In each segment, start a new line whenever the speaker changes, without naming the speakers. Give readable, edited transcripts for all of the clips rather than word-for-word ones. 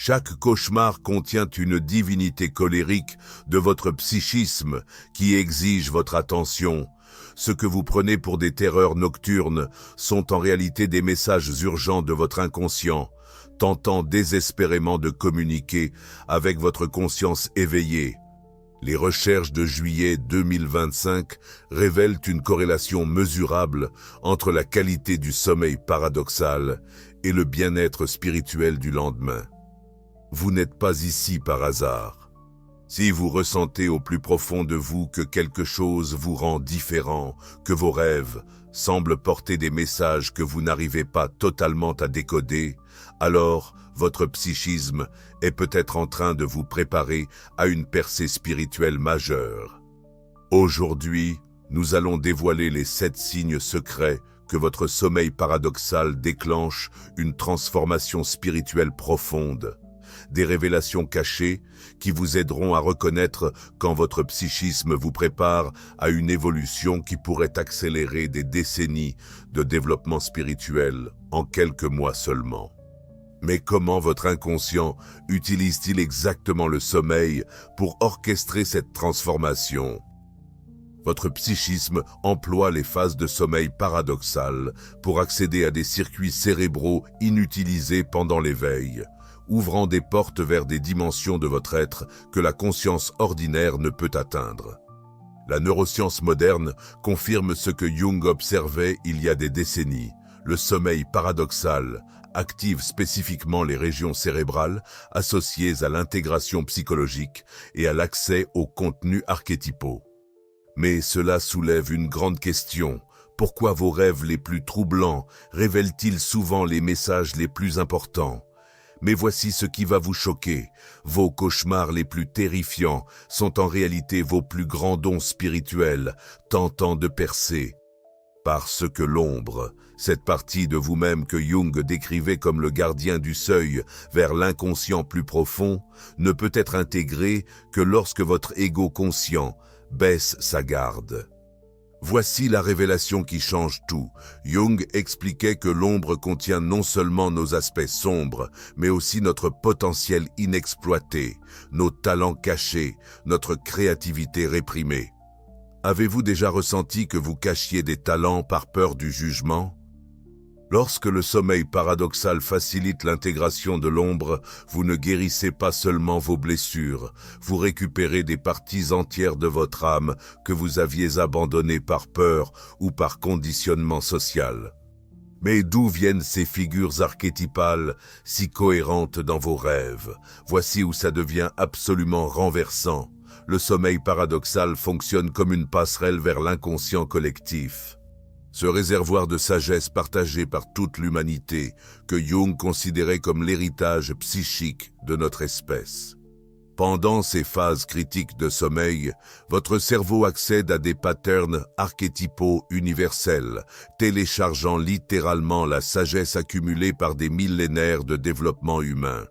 Chaque cauchemar contient une divinité colérique de votre psychisme qui exige votre attention. Ce que vous prenez pour des terreurs nocturnes sont en réalité des messages urgents de votre inconscient, tentant désespérément de communiquer avec votre conscience éveillée. Les recherches de juillet 2025 révèlent une corrélation mesurable entre la qualité du sommeil paradoxal et le bien-être spirituel du lendemain. Vous n'êtes pas ici par hasard. Si vous ressentez au plus profond de vous que quelque chose vous rend différent, que vos rêves semblent porter des messages que vous n'arrivez pas totalement à décoder, alors votre psychisme est peut-être en train de vous préparer à une percée spirituelle majeure. Aujourd'hui, nous allons dévoiler les 7 signes secrets que votre sommeil paradoxal déclenche une transformation spirituelle profonde. Des révélations cachées qui vous aideront à reconnaître quand votre psychisme vous prépare à une évolution qui pourrait accélérer des décennies de développement spirituel en quelques mois seulement. Mais comment votre inconscient utilise-t-il exactement le sommeil pour orchestrer cette transformation? Votre psychisme emploie les phases de sommeil paradoxal pour accéder à des circuits cérébraux inutilisés pendant l'éveil, ouvrant des portes vers des dimensions de votre être que la conscience ordinaire ne peut atteindre. La neuroscience moderne confirme ce que Jung observait il y a des décennies. Le sommeil paradoxal active spécifiquement les régions cérébrales associées à l'intégration psychologique et à l'accès aux contenus archétypaux. Mais cela soulève une grande question. Pourquoi vos rêves les plus troublants révèlent-ils souvent les messages les plus importants? Mais voici ce qui va vous choquer. Vos cauchemars les plus terrifiants sont en réalité vos plus grands dons spirituels, tentant de percer. Parce que l'ombre, cette partie de vous-même que Jung décrivait comme le gardien du seuil vers l'inconscient plus profond, ne peut être intégrée que lorsque votre ego conscient baisse sa garde. Voici la révélation qui change tout. Jung expliquait que l'ombre contient non seulement nos aspects sombres, mais aussi notre potentiel inexploité, nos talents cachés, notre créativité réprimée. Avez-vous déjà ressenti que vous cachiez des talents par peur du jugement? Lorsque le sommeil paradoxal facilite l'intégration de l'ombre, vous ne guérissez pas seulement vos blessures, vous récupérez des parties entières de votre âme que vous aviez abandonnées par peur ou par conditionnement social. Mais d'où viennent ces figures archétypales si cohérentes dans vos rêves? Voici où ça devient absolument renversant. Le sommeil paradoxal fonctionne comme une passerelle vers l'inconscient collectif. Ce réservoir de sagesse partagé par toute l'humanité que Jung considérait comme l'héritage psychique de notre espèce. Pendant ces phases critiques de sommeil, votre cerveau accède à des patterns archétypaux universels, téléchargeant littéralement la sagesse accumulée par des millénaires de développement humain.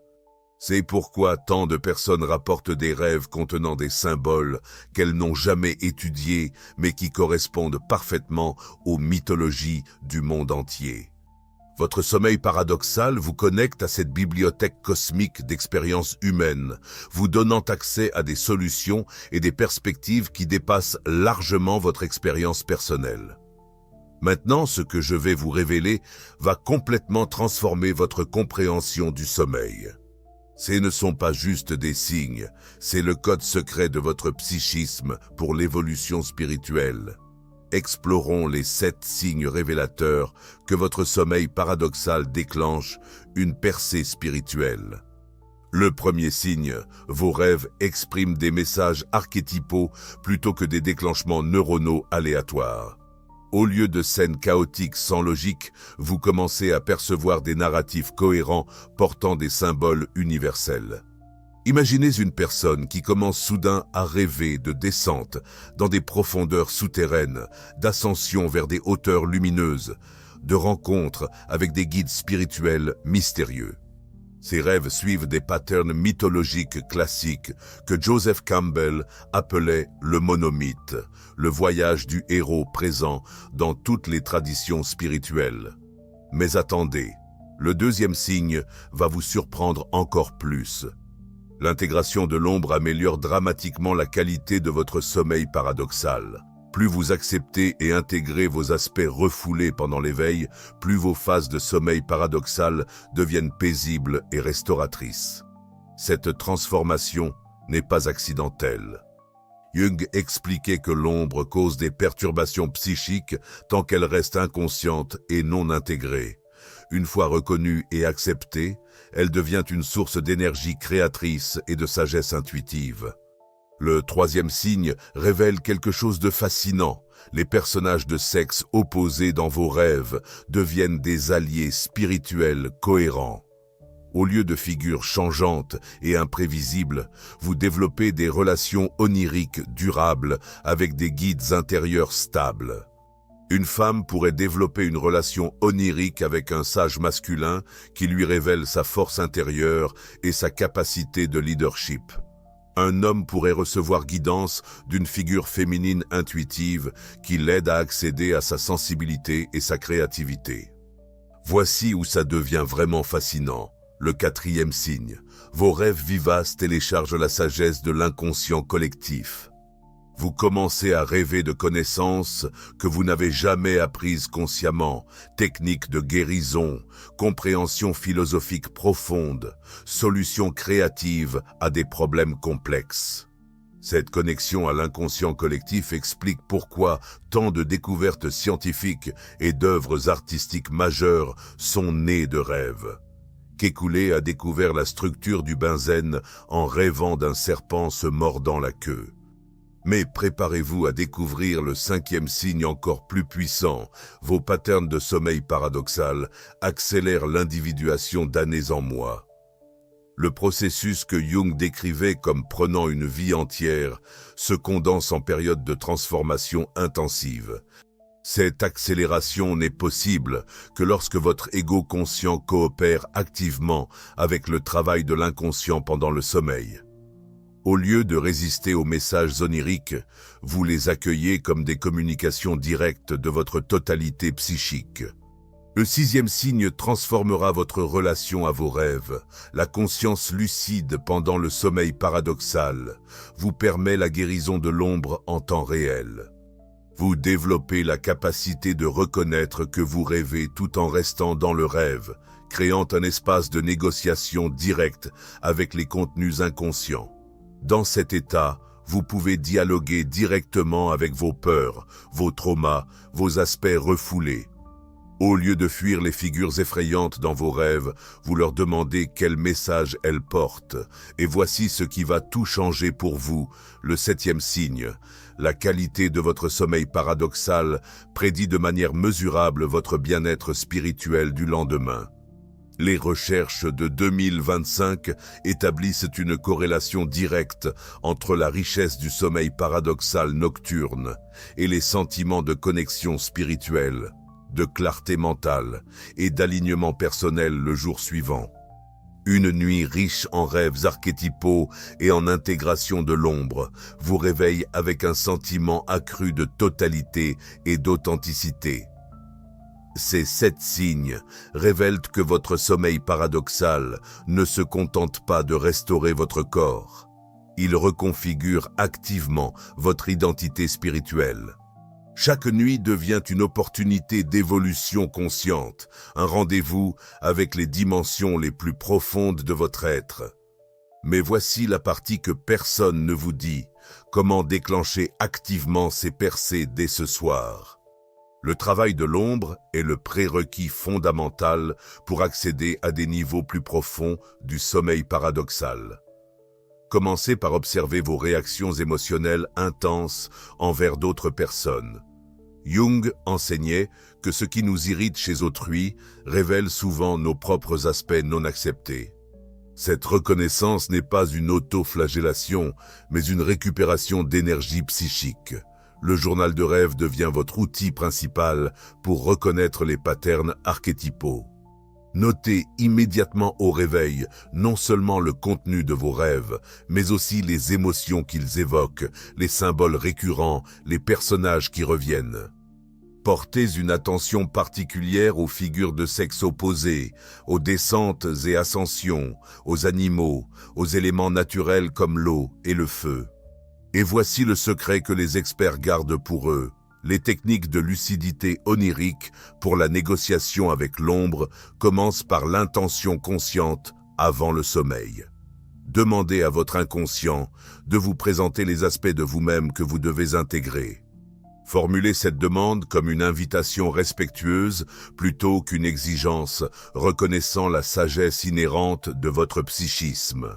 C'est pourquoi tant de personnes rapportent des rêves contenant des symboles qu'elles n'ont jamais étudiés, mais qui correspondent parfaitement aux mythologies du monde entier. Votre sommeil paradoxal vous connecte à cette bibliothèque cosmique d'expériences humaines, vous donnant accès à des solutions et des perspectives qui dépassent largement votre expérience personnelle. Maintenant, ce que je vais vous révéler va complètement transformer votre compréhension du sommeil. Ce ne sont pas juste des signes, c'est le code secret de votre psychisme pour l'évolution spirituelle. Explorons les 7 signes révélateurs que votre sommeil paradoxal déclenche une percée spirituelle. Le premier signe, vos rêves expriment des messages archétypaux plutôt que des déclenchements neuronaux aléatoires. Au lieu de scènes chaotiques sans logique, vous commencez à percevoir des narratifs cohérents portant des symboles universels. Imaginez une personne qui commence soudain à rêver de descente dans des profondeurs souterraines, d'ascension vers des hauteurs lumineuses, de rencontres avec des guides spirituels mystérieux. Ces rêves suivent des patterns mythologiques classiques que Joseph Campbell appelait le monomythe, le voyage du héros présent dans toutes les traditions spirituelles. Mais attendez, Le deuxième signe va vous surprendre encore plus. L'intégration de l'ombre améliore dramatiquement la qualité de votre sommeil paradoxal. Plus vous acceptez et intégrez vos aspects refoulés pendant l'éveil, plus vos phases de sommeil paradoxal deviennent paisibles et restauratrices. Cette transformation n'est pas accidentelle. Jung expliquait que l'ombre cause des perturbations psychiques tant qu'elle reste inconsciente et non intégrée. Une fois reconnue et acceptée, elle devient une source d'énergie créatrice et de sagesse intuitive. Le troisième signe révèle quelque chose de fascinant. Les personnages de sexe opposés dans vos rêves deviennent des alliés spirituels cohérents. Au lieu de figures changeantes et imprévisibles, vous développez des relations oniriques durables avec des guides intérieurs stables. Une femme pourrait développer une relation onirique avec un sage masculin qui lui révèle sa force intérieure et sa capacité de leadership. Un homme pourrait recevoir guidance d'une figure féminine intuitive qui l'aide à accéder à sa sensibilité et sa créativité. Voici où ça devient vraiment fascinant. Le quatrième signe. Vos rêves vivaces téléchargent la sagesse de l'inconscient collectif. Vous commencez à rêver de connaissances que vous n'avez jamais apprises consciemment, techniques de guérison, compréhension philosophique profonde, solutions créatives à des problèmes complexes. Cette connexion à l'inconscient collectif explique pourquoi tant de découvertes scientifiques et d'œuvres artistiques majeures sont nées de rêves. Kekulé a découvert la structure du benzène en rêvant d'un serpent se mordant la queue. Mais préparez-vous à découvrir le cinquième signe encore plus puissant. Vos patterns de sommeil paradoxal accélèrent l'individuation d'années en mois. Le processus que Jung décrivait comme prenant une vie entière se condense en période de transformation intensive. Cette accélération n'est possible que lorsque votre ego conscient coopère activement avec le travail de l'inconscient pendant le sommeil. Au lieu de résister aux messages oniriques, vous les accueillez comme des communications directes de votre totalité psychique. Le sixième signe transformera votre relation à vos rêves. La conscience lucide pendant le sommeil paradoxal vous permet la guérison de l'ombre en temps réel. Vous développez la capacité de reconnaître que vous rêvez tout en restant dans le rêve, créant un espace de négociation directe avec les contenus inconscients. Dans cet état, vous pouvez dialoguer directement avec vos peurs, vos traumas, vos aspects refoulés. Au lieu de fuir les figures effrayantes dans vos rêves, vous leur demandez quel message elles portent. Et voici ce qui va tout changer pour vous, le septième signe. La qualité de votre sommeil paradoxal prédit de manière mesurable votre bien-être spirituel du lendemain. Les recherches de 2025 établissent une corrélation directe entre la richesse du sommeil paradoxal nocturne et les sentiments de connexion spirituelle, de clarté mentale et d'alignement personnel le jour suivant. Une nuit riche en rêves archétypaux et en intégration de l'ombre vous réveille avec un sentiment accru de totalité et d'authenticité. Ces 7 signes révèlent que votre sommeil paradoxal ne se contente pas de restaurer votre corps. Il reconfigure activement votre identité spirituelle. Chaque nuit devient une opportunité d'évolution consciente, un rendez-vous avec les dimensions les plus profondes de votre être. Mais voici la partie que personne ne vous dit, comment déclencher activement ces percées dès ce soir. Le travail de l'ombre est le prérequis fondamental pour accéder à des niveaux plus profonds du sommeil paradoxal. Commencez par observer vos réactions émotionnelles intenses envers d'autres personnes. Jung enseignait que ce qui nous irrite chez autrui révèle souvent nos propres aspects non acceptés. Cette reconnaissance n'est pas une auto-flagellation, mais une récupération d'énergie psychique. Le journal de rêve devient votre outil principal pour reconnaître les patterns archétypaux. Notez immédiatement au réveil non seulement le contenu de vos rêves, mais aussi les émotions qu'ils évoquent, les symboles récurrents, les personnages qui reviennent. Portez une attention particulière aux figures de sexe opposé, aux descentes et ascensions, aux animaux, aux éléments naturels comme l'eau et le feu. Et voici le secret que les experts gardent pour eux. Les techniques de lucidité onirique pour la négociation avec l'ombre commencent par l'intention consciente avant le sommeil. Demandez à votre inconscient de vous présenter les aspects de vous-même que vous devez intégrer. Formulez cette demande comme une invitation respectueuse plutôt qu'une exigence, reconnaissant la sagesse inhérente de votre psychisme.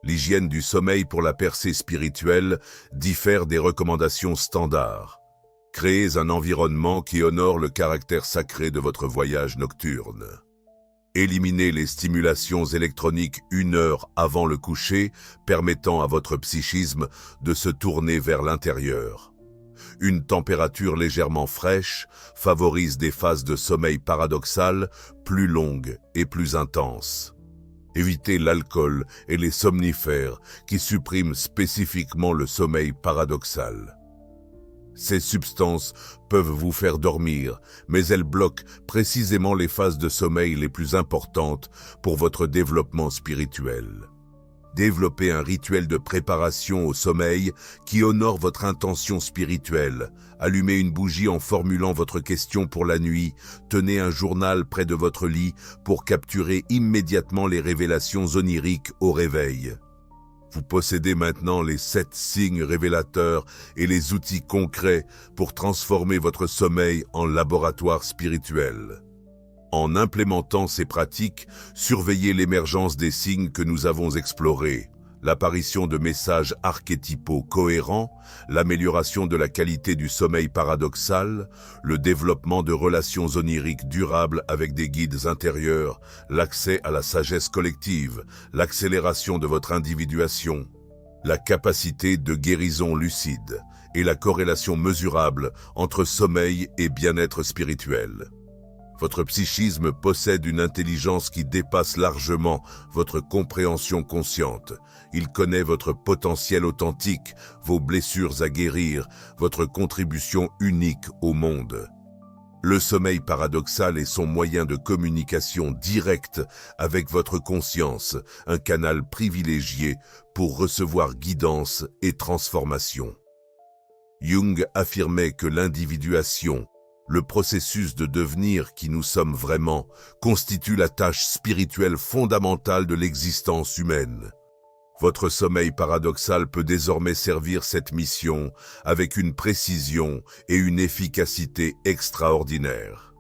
L'hygiène du sommeil pour la percée spirituelle diffère des recommandations standards. Créez un environnement qui honore le caractère sacré de votre voyage nocturne. Éliminez les stimulations électroniques 1 heure avant le coucher, permettant à votre psychisme de se tourner vers l'intérieur. Une température légèrement fraîche favorise des phases de sommeil paradoxal plus longues et plus intenses. Évitez l'alcool et les somnifères qui suppriment spécifiquement le sommeil paradoxal. Ces substances peuvent vous faire dormir, mais elles bloquent précisément les phases de sommeil les plus importantes pour votre développement spirituel. Développez un rituel de préparation au sommeil qui honore votre intention spirituelle. Allumez une bougie en formulant votre question pour la nuit. Tenez un journal près de votre lit pour capturer immédiatement les révélations oniriques au réveil. Vous possédez maintenant les 7 signes révélateurs et les outils concrets pour transformer votre sommeil en laboratoire spirituel. En implémentant ces pratiques, surveillez l'émergence des signes que nous avons explorés, l'apparition de messages archétypaux cohérents, l'amélioration de la qualité du sommeil paradoxal, le développement de relations oniriques durables avec des guides intérieurs, l'accès à la sagesse collective, l'accélération de votre individuation, la capacité de guérison lucide et la corrélation mesurable entre sommeil et bien-être spirituel. Votre psychisme possède une intelligence qui dépasse largement votre compréhension consciente. Il connaît votre potentiel authentique, vos blessures à guérir, votre contribution unique au monde. Le sommeil paradoxal est son moyen de communication directe avec votre conscience, un canal privilégié pour recevoir guidance et transformation. Jung affirmait que l'individuation, le processus de devenir qui nous sommes vraiment, constitue la tâche spirituelle fondamentale de l'existence humaine. Votre sommeil paradoxal peut désormais servir cette mission avec une précision et une efficacité extraordinaires.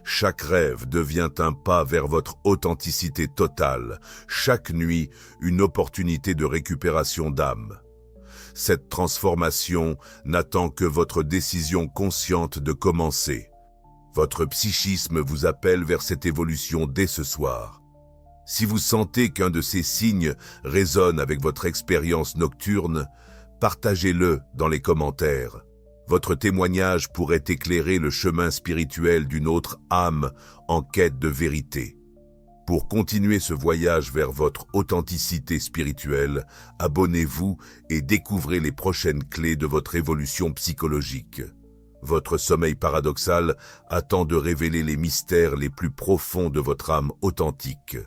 Chaque rêve devient un pas vers votre authenticité totale, chaque nuit une opportunité de récupération d'âme. Cette transformation n'attend que votre décision consciente de commencer. Votre psychisme vous appelle vers cette évolution dès ce soir. Si vous sentez qu'un de ces signes résonne avec votre expérience nocturne, partagez-le dans les commentaires. Votre témoignage pourrait éclairer le chemin spirituel d'une autre âme en quête de vérité. Pour continuer ce voyage vers votre authenticité spirituelle, abonnez-vous et découvrez les prochaines clés de votre évolution psychologique. Votre sommeil paradoxal attend de révéler les mystères les plus profonds de votre âme authentique.